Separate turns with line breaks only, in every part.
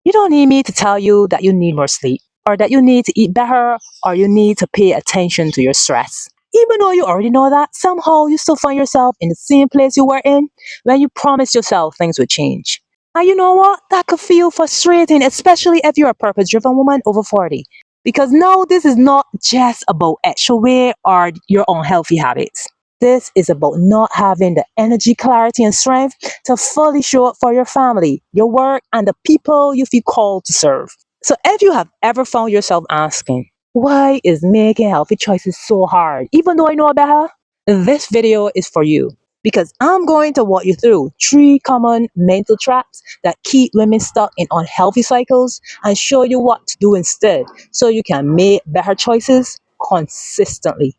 You don't need me to tell you that you need more sleep, or that you need to eat better, or you need to pay attention to your stress. Even though you already know that, somehow you still find yourself in the same place you were in when you promised yourself things would change. And you know what? That could feel frustrating, especially if you're a purpose driven woman over 40. Because now this is not just about extra weight or your unhealthy habits. This is about not having the energy, clarity, and strength to fully show up for your family, your work, and the people you feel called to serve. So if you have ever found yourself asking, why is making healthy choices so hard, even though I know better? This video is for you because I'm going to walk you through 3 common mental traps that keep women stuck in unhealthy cycles and show you what to do instead so you can make better choices consistently.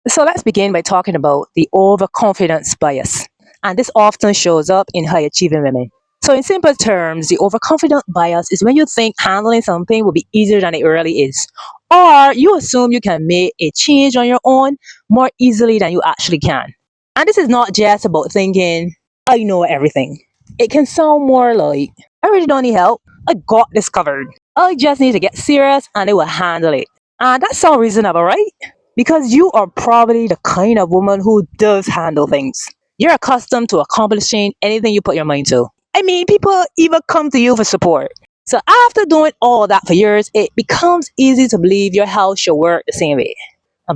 So let's begin by talking about the overconfidence bias. And this often shows up in high achieving women. So, in simple terms, the overconfident bias is when you think handling something will be easier than it really is. Or you assume you can make a change on your own more easily than you actually can. And this is not just about thinking, I know everything. It can sound more like, I really don't need help. I got this covered. I just need to get serious and I will handle it. And that sounds reasonable, right? Because you are probably the kind of woman who does handle things. You're accustomed to accomplishing anything you put your mind to. I mean, people even come to you for support. So after doing all that for years, it becomes easy to believe your health should work the same way.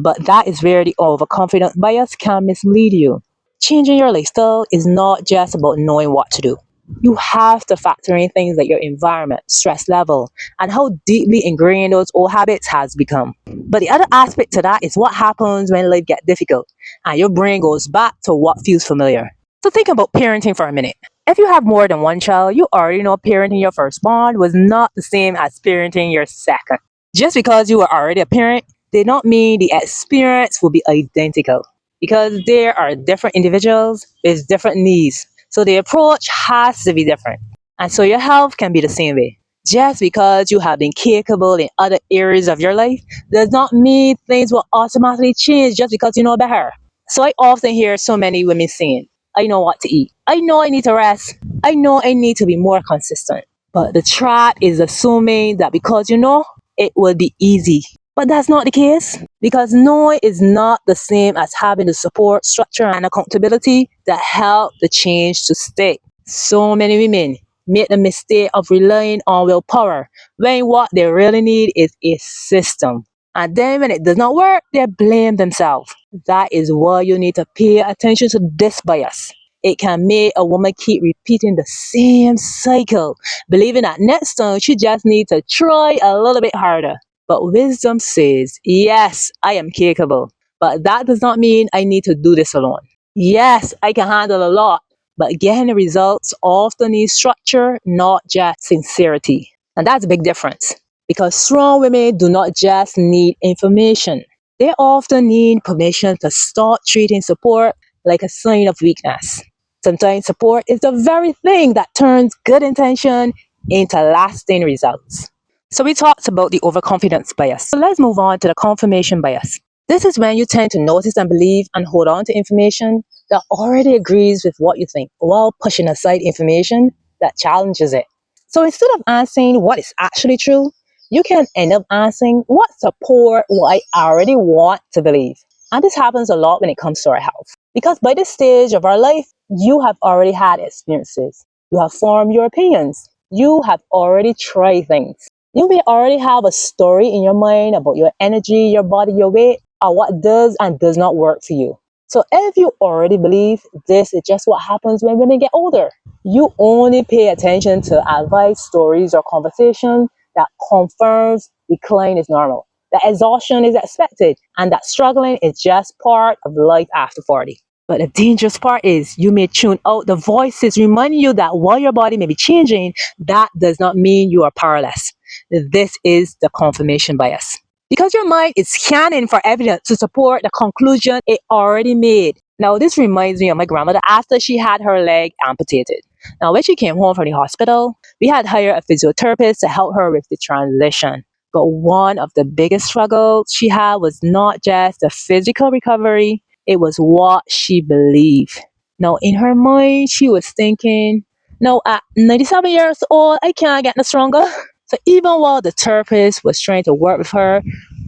But that is where the overconfident bias can mislead you. Changing your lifestyle is not just about knowing what to do. You have to factor in things like your environment, stress level, and how deeply ingrained those old habits has become. But the other aspect to that is what happens when life gets difficult and your brain goes back to what feels familiar. So think about parenting for a minute. If you have more than one child, you already know parenting your firstborn was not the same as parenting your second. Just because you were already a parent did not mean the experience will be identical because there are different individuals with different needs. So the approach has to be different. And so your health can be the same way. Just because you have been capable in other areas of your life does not mean things will automatically change just because you know better. So I often hear so many women saying, I know what to eat. I know I need to rest. I know I need to be more consistent. But the trap is assuming that because you know, it will be easy. But that's not the case because knowing is not the same as having the support, structure, and accountability that help the change to stick. So many women make the mistake of relying on willpower when what they really need is a system. And then when it does not work, they blame themselves. That is why you need to pay attention to this bias. It can make a woman keep repeating the same cycle, believing that next time she just needs to try a little bit harder. But wisdom says, yes, I am capable, but that does not mean I need to do this alone. Yes, I can handle a lot, but getting the results often needs structure, not just sincerity. And that's a big difference because strong women do not just need information. They often need permission to start treating support like a sign of weakness. Sometimes support is the very thing that turns good intention into lasting results. So we talked about the overconfidence bias. So let's move on to the confirmation bias. This is when you tend to notice and believe and hold on to information that already agrees with what you think while pushing aside information that challenges it. So instead of answering what is actually true, you can end up answering what support what I already want to believe. And this happens a lot when it comes to our health. Because by this stage of our life, you have already had experiences. You have formed your opinions. You have already tried things. You may already have a story in your mind about your energy, your body, your weight, or what does and does not work for you. So if you already believe this is just what happens when women get older, you only pay attention to advice, stories, or conversation that confirms decline is normal, that exhaustion is expected, and that struggling is just part of life after 40. But the dangerous part is you may tune out the voices reminding you that while your body may be changing, that does not mean you are powerless. This is the confirmation bias. Because your mind is scanning for evidence to support the conclusion it already made. Now, this reminds me of my grandmother after she had her leg amputated. Now, when she came home from the hospital, we had hired a physiotherapist to help her with the transition. But one of the biggest struggles she had was not just the physical recovery, it was what she believed. Now, in her mind, she was thinking, Now, at 97 years old, I can't get no stronger. So even while the therapist was trying to work with her,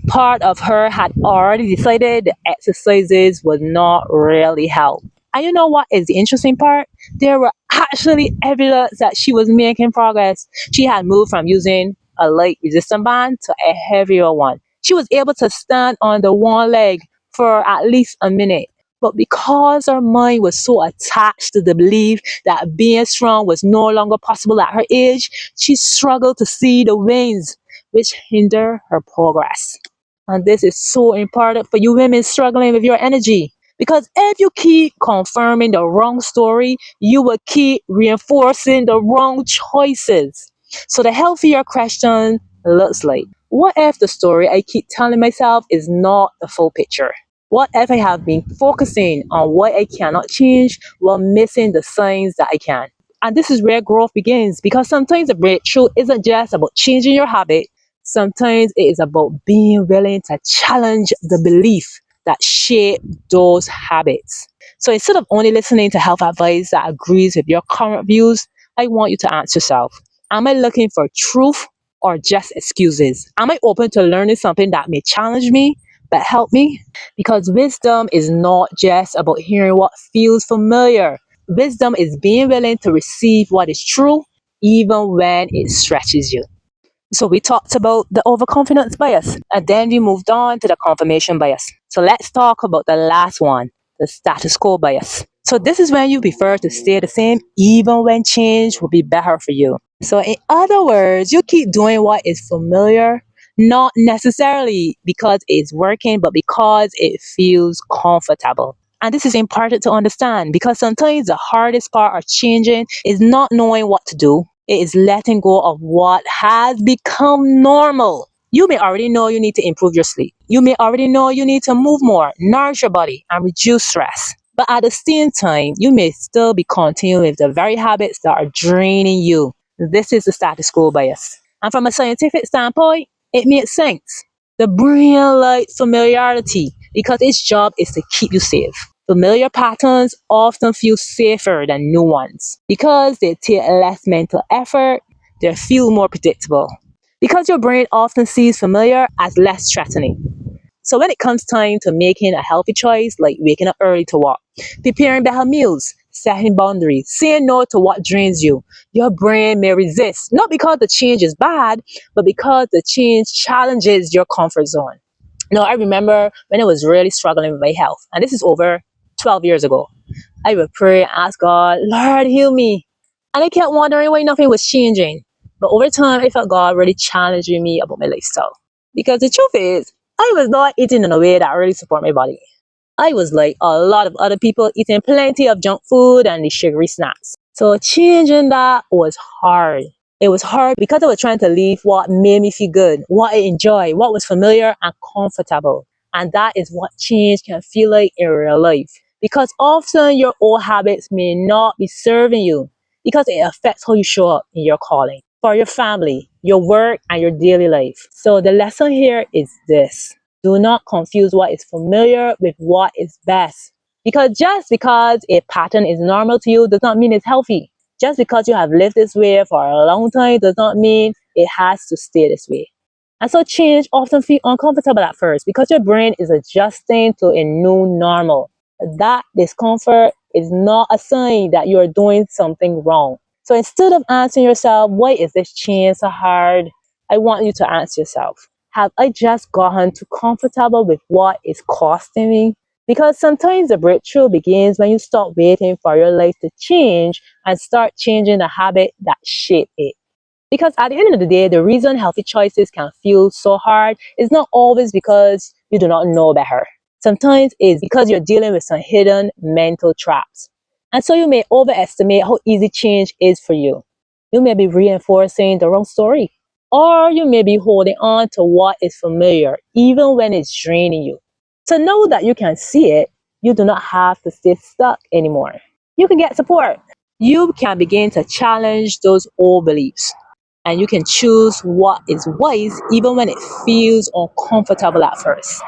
part of her had already decided the exercises would not really help. And you know what is the interesting part? There were actually evidence that she was making progress. She had moved from using a light resistant band to a heavier one. She was able to stand on the one leg for at least a minute. But because her mind was so attached to the belief that being strong was no longer possible at her age, she struggled to see the wins, which hinder her progress. And this is so important for you women struggling with your energy. Because if you keep confirming the wrong story, you will keep reinforcing the wrong choices. So the healthier question looks like, what if the story I keep telling myself is not the full picture? What if I have been focusing on what I cannot change while missing the signs that I can? And this is where growth begins, because sometimes the breakthrough isn't just about changing your habit. Sometimes it is about being willing to challenge the belief that shape those habits. So instead of only listening to health advice that agrees with your current views, I want you to ask yourself, am I looking for truth or just excuses? Am I open to learning something that may challenge me but help me? Because wisdom is not just about hearing what feels familiar. Wisdom is being willing to receive what is true even when it stretches you. So we talked about the overconfidence bias, and then we moved on to the confirmation bias. So let's talk about the last one, the status quo bias. So this is when you prefer to stay the same even when change will be better for you. So in other words, you keep doing what is familiar, not necessarily because it's working, but because it feels comfortable. And this is important to understand, because sometimes the hardest part of changing is not knowing what to do. It is letting go of what has become normal. You may already know you need to improve your sleep. You may already know you need to move more, nourish your body, and reduce stress. But at the same time, you may still be continuing with the very habits that are draining you. This is the status quo bias. And from a scientific standpoint, it makes sense. The brain likes familiarity because its job is to keep you safe. Familiar patterns often feel safer than new ones because they take less mental effort, they feel more predictable. Because your brain often sees familiar as less threatening. So when it comes time to making a healthy choice, like waking up early to walk, preparing better meals, setting boundaries, saying no to what drains you, your brain may resist, not because the change is bad, but because the change challenges your comfort zone. No, I remember when I was really struggling with my health, and this is over 12 years ago. I would pray and ask God, Lord, heal me. And I kept wondering why nothing was changing. But over time, I felt God really challenging me about my lifestyle. Because the truth is, I was not eating in a way that really support my body. I was like a lot of other people, eating plenty of junk food and the sugary snacks. So changing that was hard. It was hard because I was trying to leave what made me feel good, what I enjoy, what was familiar and comfortable. And that is what change can feel like in real life. Because often your old habits may not be serving you because it affects how you show up in your calling, for your family, your work, and your daily life. So the lesson here is this: do not confuse what is familiar with what is best. Because just because a pattern is normal to you does not mean it's healthy. Just because you have lived this way for a long time does not mean it has to stay this way. And so change often feels uncomfortable at first because your brain is adjusting to a new normal. That discomfort is not a sign that you're doing something wrong. So instead of asking yourself, why is this change so hard? I want you to ask yourself, have I just gotten too comfortable with what is costing me? Because sometimes the breakthrough begins when you stop waiting for your life to change and start changing the habit that shape it. Because at the end of the day, the reason healthy choices can feel so hard is not always because you do not know better. Sometimes it's because you're dealing with some hidden mental traps. And so you may overestimate how easy change is for you. You may be reinforcing the wrong story. Or you may be holding on to what is familiar, even when it's draining you. To know that you can see it, you do not have to stay stuck anymore. You can get support. You can begin to challenge those old beliefs, and you can choose what is wise even when it feels uncomfortable at first.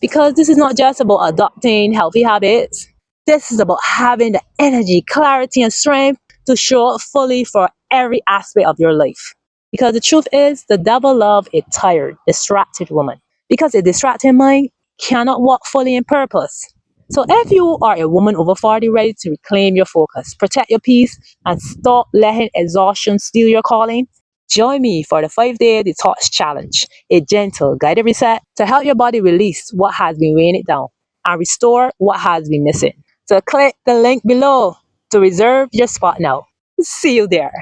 Because this is not just about adopting healthy habits, this is about having the energy, clarity, and strength to show up fully for every aspect of your life. Because the truth is, the devil loves a tired, distracted woman. Because a distracted mind cannot walk fully in purpose. So if you are a woman over 40 ready to reclaim your focus, protect your peace, and stop letting exhaustion steal your calling, join me for the 5-day Detox Challenge, a gentle, guided reset to help your body release what has been weighing it down and restore what has been missing. So click the link below to reserve your spot now. See you there.